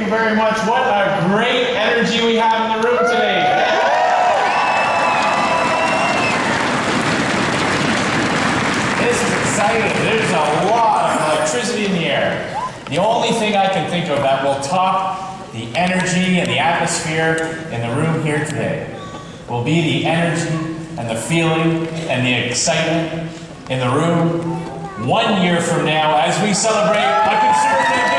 you very much. What a great energy we have in the room today. This is exciting. There's a lot of electricity in the air. The only thing I can think of that will top the energy and the atmosphere in the room here today will be the energy and the feeling and the excitement in the room 1 year from now as we celebrate a Conservative victory.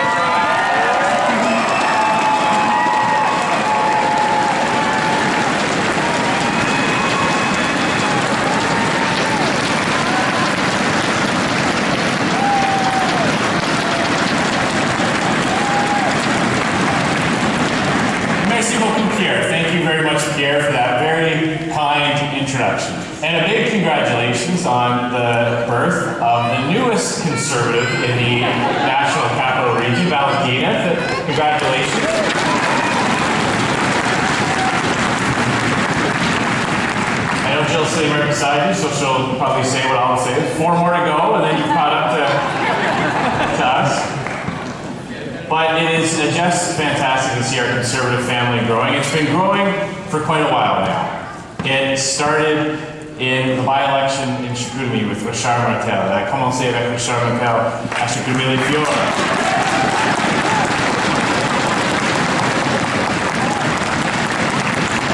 Merci beaucoup, Pierre. Thank you very much, Pierre, for that very kind introduction. And a big congratulations on the birth of the newest Conservative in the National Capital Region, Valentina. Congratulations. I know Jill's sitting right beside you, so she'll probably say what I'll say. 4 more to go, and then you've caught up to us. But it is just fantastic to see our Conservative family growing. It's been growing for quite a while now. It started in the by-election in Chicoutimi with Scheer-Martel. Elle a commencé avec Scheer-Martel à Chicoutimi-les-Fjords.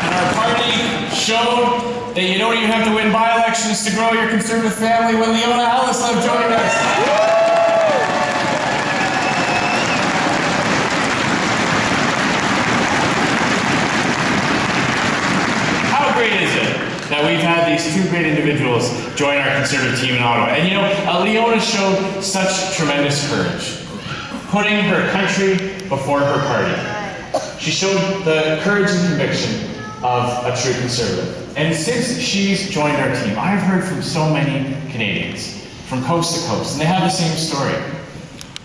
And our party showed that you don't even have to win by-elections to grow your Conservative family when Leona Alislove joined us. That we've had these 2 great individuals join our Conservative team in Ottawa. And you know, Leona showed such tremendous courage, putting her country before her party. She showed the courage and conviction of a true Conservative. And since she's joined our team, I've heard from so many Canadians, from coast to coast, and they have the same story.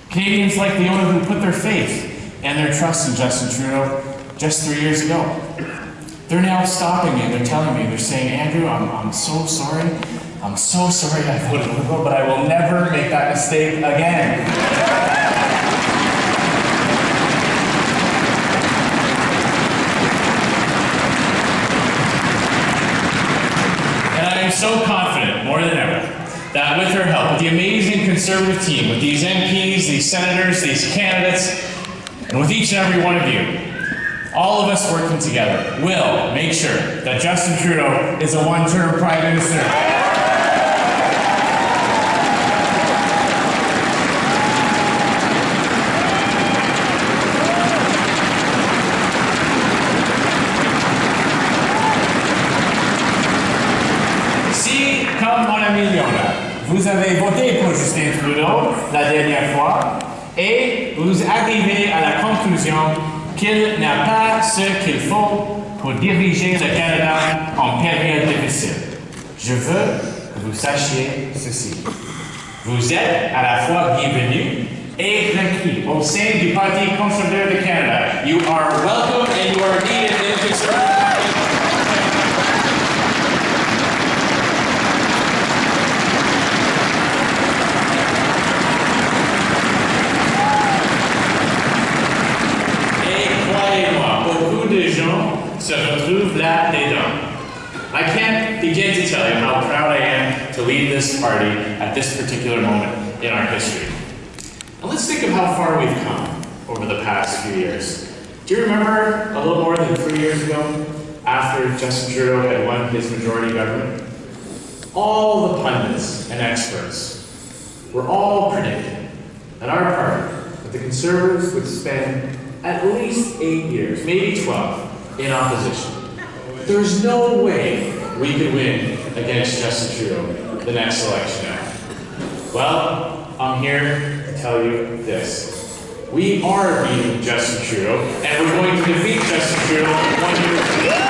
Canadians like Leona who put their faith and their trust in Justin Trudeau just 3 years ago. They're now stopping me and they're telling me, they're saying, Andrew, I'm so sorry. I'm so sorry I voted Liberal, but I will never make that mistake again. And I am so confident, more than ever, that with her help, with the amazing Conservative team, with these MPs, these senators, these candidates, and with each and every one of you, all of us working together will make sure that Justin Trudeau is a one-term Prime Minister. Si, comme mon ami Leona, vous avez voté pour Justin Trudeau la dernière fois et vous arrivez à la conclusion qu'il n'a pas ce qu'il faut pour diriger le Canada en période difficile. Je veux que vous sachiez ceci. Vous êtes à la fois bienvenus et requis au sein du Parti conservateur du Canada. You are welcome and you are needed in the Conservative Party. Beaucoup de gens se retrouvent là-dedans. I can't begin to tell you how proud I am to lead this party at this particular moment in our history. And let's think of how far we've come over the past few years. Do you remember a little more than 3 years ago, after Justin Trudeau had won his majority government? All the pundits and experts were all predicting that our party, that the Conservatives would spend at least 8 years, maybe 12, in opposition. There's no way we could win against Justin Trudeau the next election now. Well, I'm here to tell you this. We are beating Justin Trudeau, and we're going to defeat Justin Trudeau 1 year from now.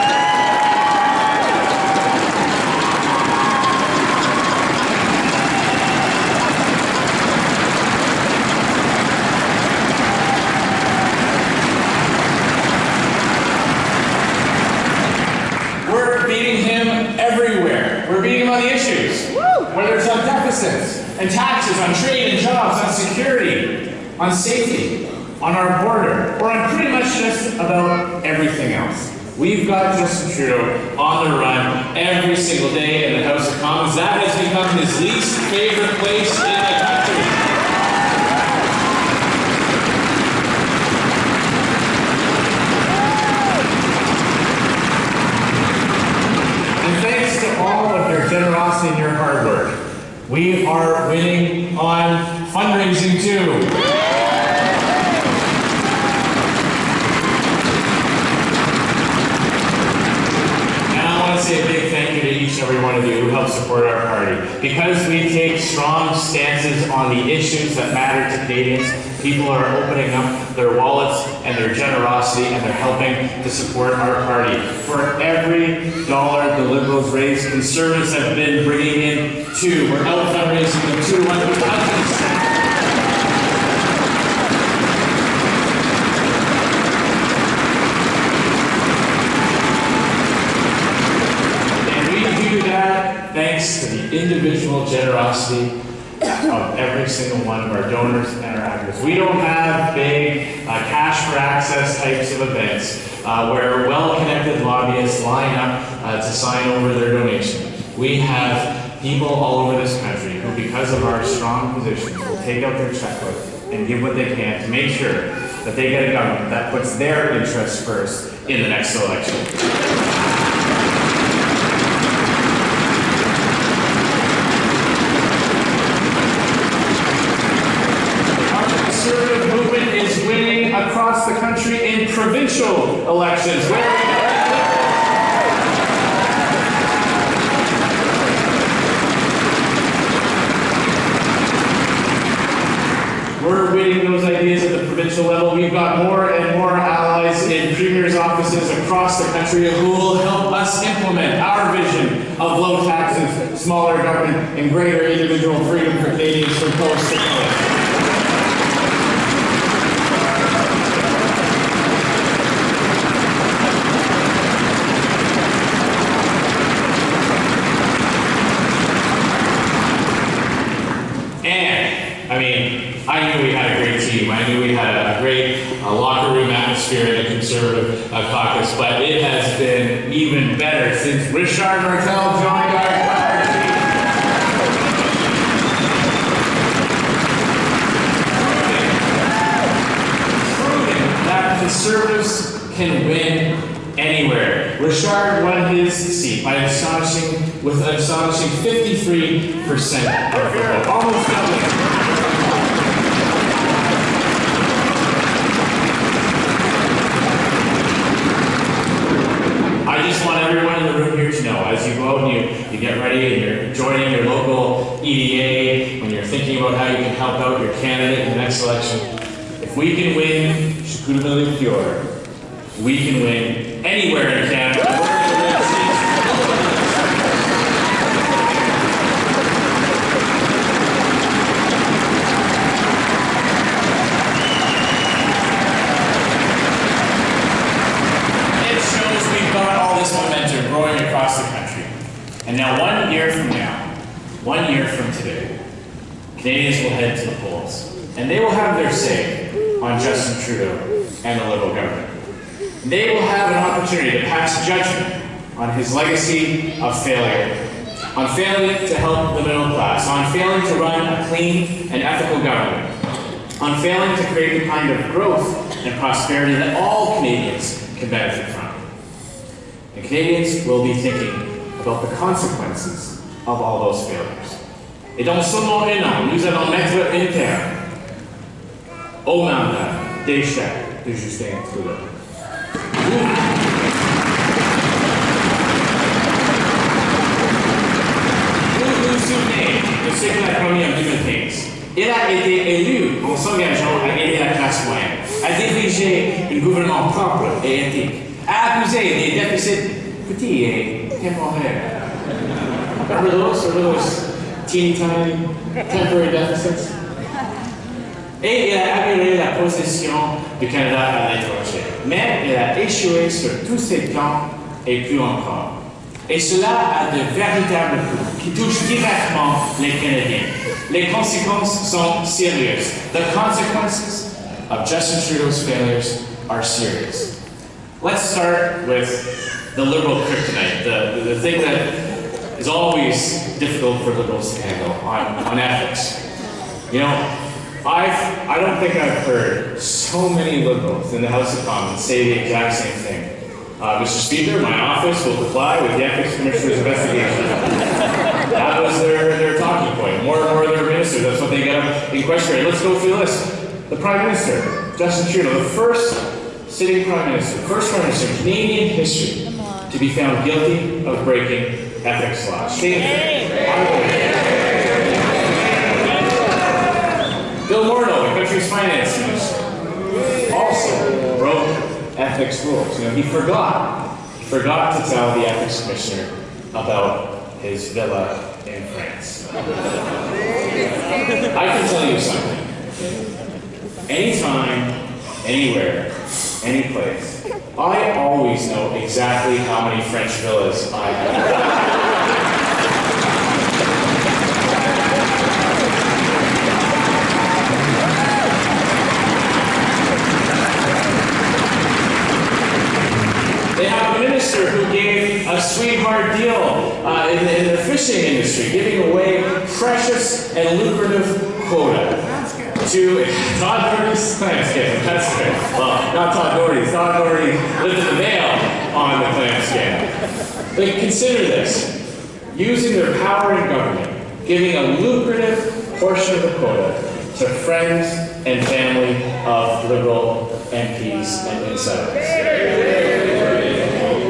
We're beating him on the issues, whether it's on deficits and taxes, on trade and jobs, on security, on safety, on our border, or on pretty much everything else. We've got Justin Trudeau on the run every single day in the House of Commons. That has become his least favorite place in the country. And thanks to all of your generosity and your hard work, we are winning on fundraising too. Say a big thank you to each and every one of you who help support our party. Because we take strong stances on the issues that matter to Canadians, people are opening up their wallets and their generosity, and they're helping to support our party. For every dollar the Liberals raise, Conservatives have been bringing in two. We're out fundraising them 2 to 1. Thanks to the individual generosity of every single one of our donors and our actors. We don't have big cash for access types of events where well-connected lobbyists line up to sign over their donation. We have people all over this country who, because of our strong positions, will take out their checkbook and give what they can to make sure that they get a government that puts their interests first in the next election. Across the country in provincial elections. We're winning those ideas at the provincial level. We've got more and more allies in premiers' offices across the country who will help us implement our vision of low taxes, smaller government, and greater individual freedom for Canadians from coast to coast. I knew we had a great team. I knew we had a great locker room atmosphere in the Conservative caucus, but it has been even better since Richard Martel joined our party. Proving that Conservatives can win anywhere. Richard won his seat by an astonishing 53% of the vote, almost doubling. I just want everyone in the room here to know, as you go out and you get ready and you're joining your local EDA, when you're thinking about how you can help out your candidate in the next election, if we can win Scheer-Ottawa-2018, we can win anywhere in Canada. We're going to win seats. Momentum growing across the country. And now 1 year from now, 1 year from today, Canadians will head to the polls. And they will have their say on Justin Trudeau and the Liberal government. They will have an opportunity to pass judgment on his legacy of failure, on failing to help the middle class, on failing to run a clean and ethical government, on failing to create the kind of growth and prosperity that all Canadians can benefit from. And Canadians will be thinking about the consequences of all those failures. Et dans seulement un an, nous allons mettre un terme au mandat d'échec de Justin Trudeau. Vous vous souvenez de ce qu'il a promis en 2015. Il a été élu en s'engageant à aider la classe moyenne, à diriger un gouvernement propre et éthique, à accuser des déficits petits et temporaires. Remember those teeny tiny temporary deficits? Et il a amélioré la position du Canada à l'étranger. Mais il a échoué sur tous ses plans et plus encore. Et cela a de véritables coûts qui touchent directement les Canadiens. Les conséquences sont sérieuses. The consequences of Justin Trudeau's failures are serious. Let's start with the Liberal kryptonite, the thing that is always difficult for Liberals to handle on ethics. You know, I don't think I've heard so many Liberals in the House of Commons say the exact same thing. Mr. Speaker, my office will comply with the Ethics Commissioner's investigation. That was their talking point. More and more of their ministers, that's what they get up in question. Let's go through the list. The Prime Minister, Justin Trudeau, the first sitting Prime Minister, first Prime Minister in Canadian history to be found guilty of breaking ethics laws. Bill Morneau, the country's finance minister, also broke ethics rules. You know, he forgot to tell the ethics commissioner about his villa in France. I can tell you something. Anytime, anywhere, any place, I always know exactly how many French villas I have. They have a minister who gave a sweetheart deal in the fishing industry, giving away precious and lucrative quota to Todd Doherty's clam scale. That's great. Well, not Todd Doherty's. Todd Doherty lived in the Vale on the clam scale. But consider this. Using their power in government, giving a lucrative portion of the quota to friends and family of Liberal MPs and senators.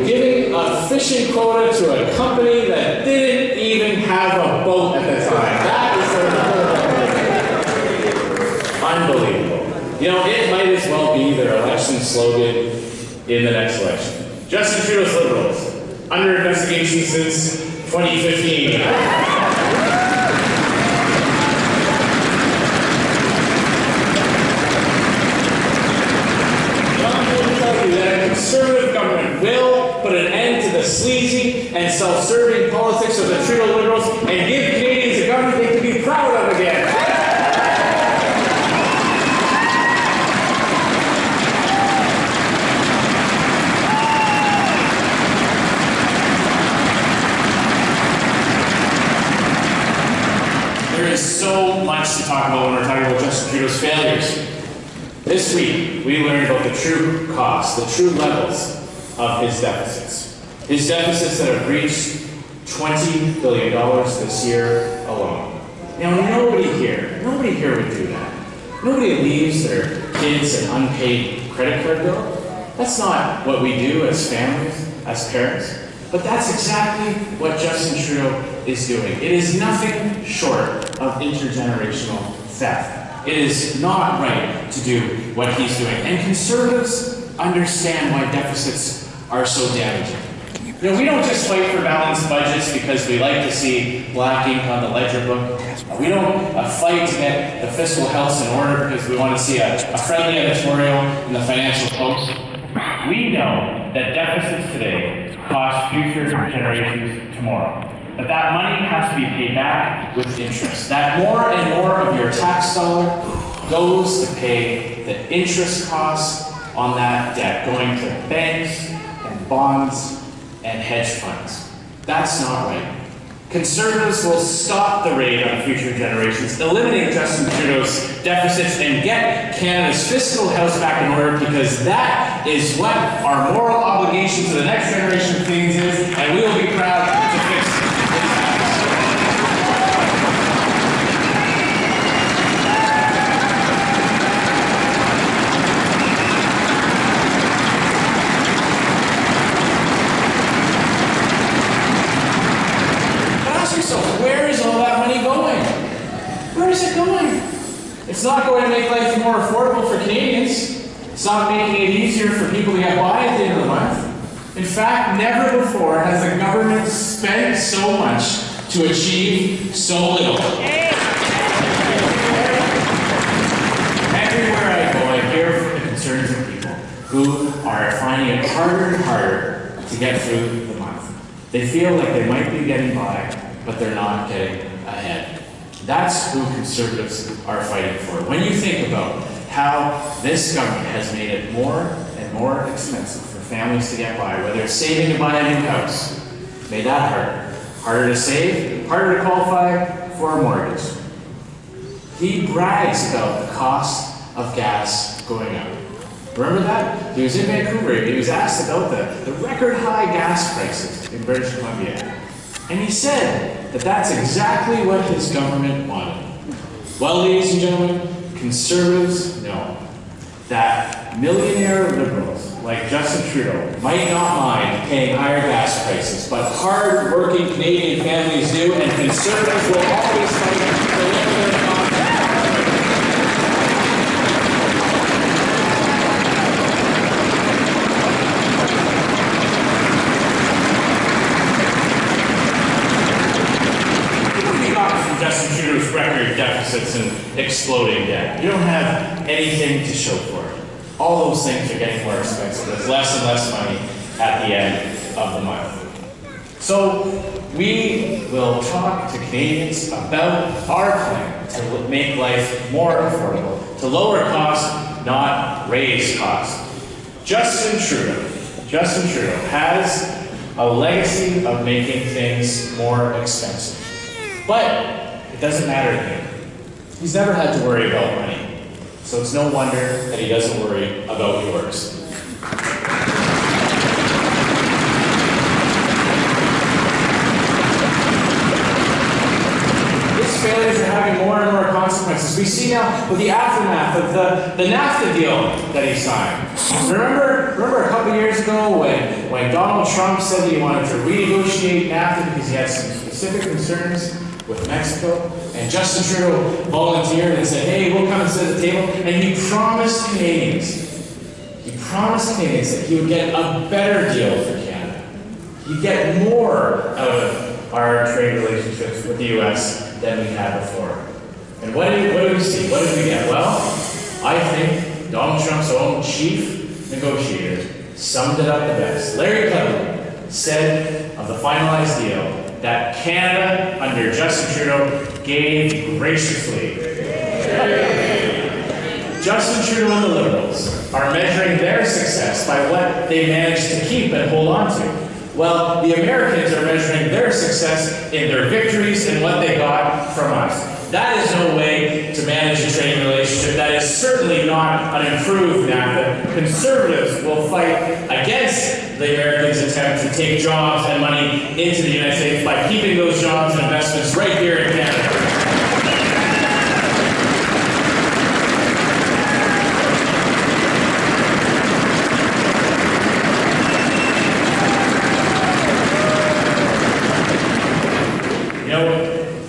Giving a fishing quota to a company that didn't even have a boat at the time. That is unbelievable. You know, it might as well be their election slogan in the next election. Justin Trudeau's Liberals, under investigation since 2015. Conservative government will put an end to the sleazy and self-serving politics of the Trudeau Liberals and give Canadians a government they can be proud of again. There is so much to talk about when we're talking about Justin Trudeau's failures. This week, we learned about the true cost, the true levels of his deficits. His deficits that have reached $20 billion this year alone. Now, nobody here would do that. Nobody leaves their kids an unpaid credit card bill. That's not what we do as families, as parents. But that's exactly what Justin Trudeau is doing. It is nothing short of intergenerational theft. It is not right to do what he's doing. And conservatives understand why deficits are so damaging. You know, we don't just fight for balanced budgets because we like to see black ink on the ledger book. We don't fight to get the fiscal health in order because we want to see a friendly editorial in the Financial Post. We know that deficits today cost future generations tomorrow. But that money has to be paid back with interest. That more and more of your tax dollar goes to pay the interest costs on that debt, going to banks and bonds and hedge funds. That's not right. Conservatives will stop the raid on future generations, eliminate Justin Trudeau's deficits, and get Canada's fiscal house back in order, because that is what our moral obligation to the next generation of Canadians is, and we will be proud to fix it. It's not going to make life more affordable for Canadians. It's not making it easier for people to get by at the end of the month. In fact, never before has the government spent so much to achieve so little. Everywhere I go, I hear from the concerns of people who are finding it harder and harder to get through the month. They feel like they might be getting by, but they're not getting ahead. That's who conservatives are fighting for. When you think about how this government has made it more and more expensive for families to get by, whether it's saving to buy a new house, made that harder. Harder to save, harder to qualify for a mortgage. He brags about the cost of gas going up. Remember that? He was in Vancouver. He was asked about the record high gas prices in British Columbia. And he said that that's exactly what his government wanted. Well, ladies and gentlemen, conservatives know that millionaire liberals like Justin Trudeau might not mind paying higher gas prices, but hard-working Canadian families do, and conservatives will always fight to lift their costs. Justin Trudeau's record deficits and exploding debt. You don't have anything to show for it. All those things are getting more expensive. There's less and less money at the end of the month. So we will talk to Canadians about our plan to make life more affordable, to lower costs, not raise costs. Justin Trudeau has a legacy of making things more expensive. But it doesn't matter to him. He's never had to worry about money. So it's no wonder that he doesn't worry about yours. His failures are having more and more consequences. We see now with the aftermath of the NAFTA deal that he signed. Remember a couple years ago when Donald Trump said that he wanted to renegotiate NAFTA because he had some specific concerns with Mexico, and Justin Trudeau volunteered and said, hey, we'll come and sit at the table, and he promised Canadians that he would get a better deal for Canada. He'd get more out of our trade relationships with the U.S. than we had before. And what did we see? What did we get? Well, I think Donald Trump's own chief negotiator summed it up the best. Larry Kudlow said of the finalized deal that Canada, under Justin Trudeau, gave graciously. Justin Trudeau and the Liberals are measuring their success by what they managed to keep and hold on to. Well, the Americans are measuring their success in their victories and what they got from us. That is no way to manage a trading relationship. That is certainly not an improved NAFTA. Conservatives will fight against the Americans' attempt to take jobs and money into the United States by keeping those jobs and investments right here in Canada.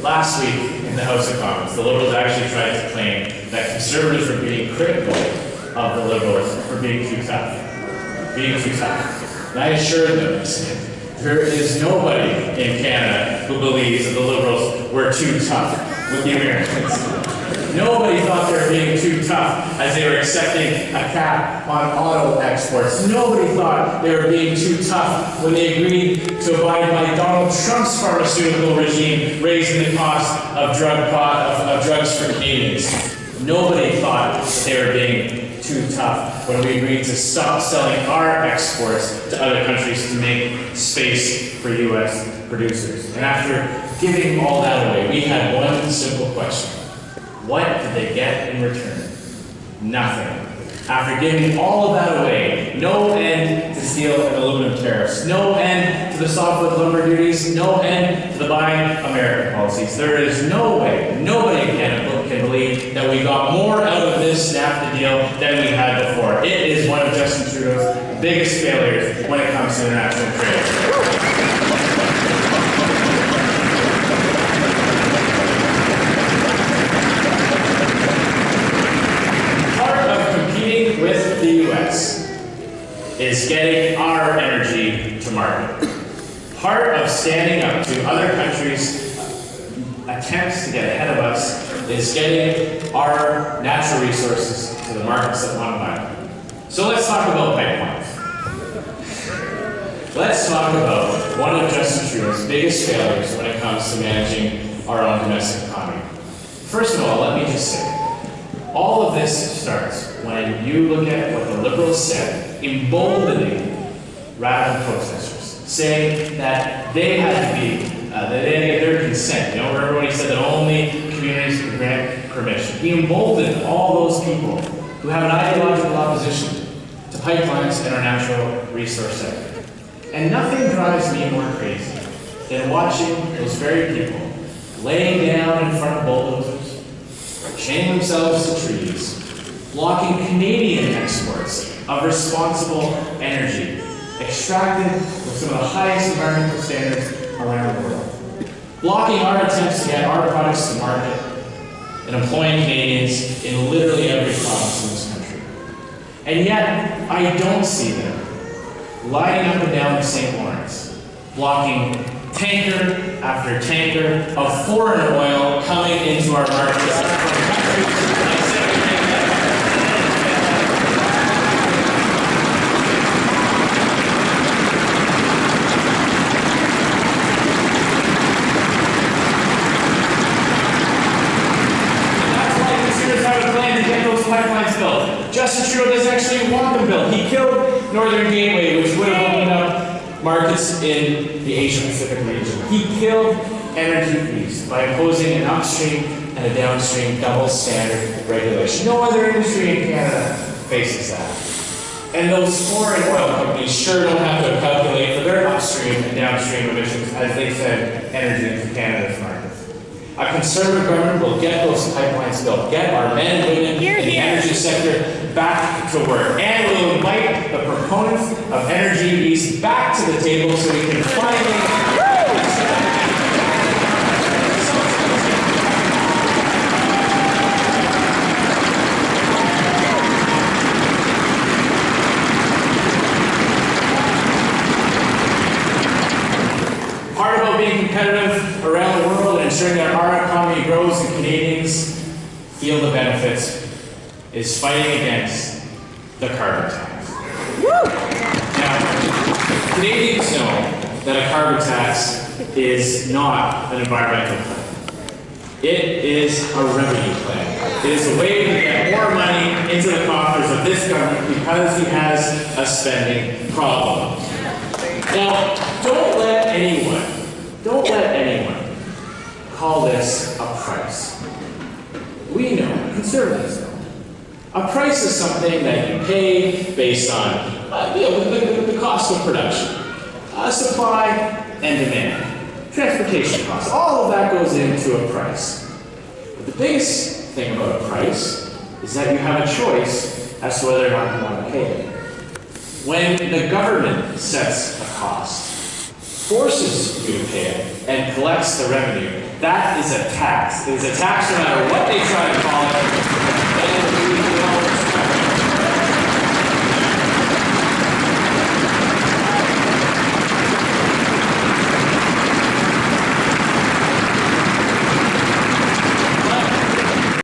Last week in the House of Commons, the Liberals actually tried to claim that conservatives were being critical of the Liberals for being too tough. And I assured them, there is nobody in Canada who believes that the Liberals were too tough with the Americans. Nobody thought they were being too tough as they were accepting a cap on auto exports. Nobody thought they were being too tough when they agreed to abide by Donald Trump's pharmaceutical regime, raising the cost of drugs for Canadians. Nobody thought that they were being too tough when we agreed to stop selling our exports to other countries to make space for U.S. producers. And after giving all that away, we had one simple question. What did they get in return? Nothing. After giving all of that away, no end to steel and aluminum tariffs, no end to the softwood lumber duties, no end to the Buy American policies. There is no way, nobody in Canada can believe that we got more out of this NAFTA deal than we had before. It is one of Justin Trudeau's biggest failures when it comes to international trade. With the U.S. is getting our energy to market. Part of standing up to other countries' attempts to get ahead of us is getting our natural resources to the markets that want to buy them. So let's talk about pipelines. Let's talk about one of Justin Trudeau's biggest failures when it comes to managing our own domestic economy. First of all, let me just say, all of this starts when you look at what the Liberals said, emboldening radical protesters, saying that they had to be, that they had to get their consent. You know, remember when he said that only communities could grant permission? He emboldened all those people who have an ideological opposition to pipelines in our natural resource sector. And nothing drives me more crazy than watching those very people laying down in front of bulldozers, chaining themselves to trees, blocking Canadian exports of responsible energy, extracted with some of the highest environmental standards around the world, blocking our attempts to get our products to market, and employing Canadians in literally every province in this country. And yet, I don't see them lining up and down the St. Lawrence, blocking tanker after tanker of foreign oil coming into our markets from countries like pipelines built. Justin Trudeau doesn't actually want them built. He killed Northern Gateway, which would have opened up markets in the Asia-Pacific region. He killed energy fees by imposing an upstream and a downstream double standard regulation. No other industry in Canada faces that. And those foreign oil companies sure don't have to calculate for their upstream and downstream emissions as they send energy into Canada's markets. A Conservative government will get those pipelines built, get our men and women in the energy sector back to work, and we'll invite the proponents of energy east back to the table so we can finally part about being competitive around the world and ensuring that our economy grows and Canadians feel the benefits is fighting against the carbon tax. Now, Canadians know that a carbon tax is not an environmental plan. It is a revenue plan. It is a way to get more money into the coffers of this government because he has a spending problem. Now, don't let anyone call this a price. We know, conservatives know. A price is something that you pay based on the cost of production, supply and demand, transportation costs. All of that goes into a price. But the biggest thing about a price is that you have a choice as to whether or not you want to pay it. When the government sets a cost, forces you to pay it, and collects the revenue, that is a tax. It is a tax no matter what they try to call it.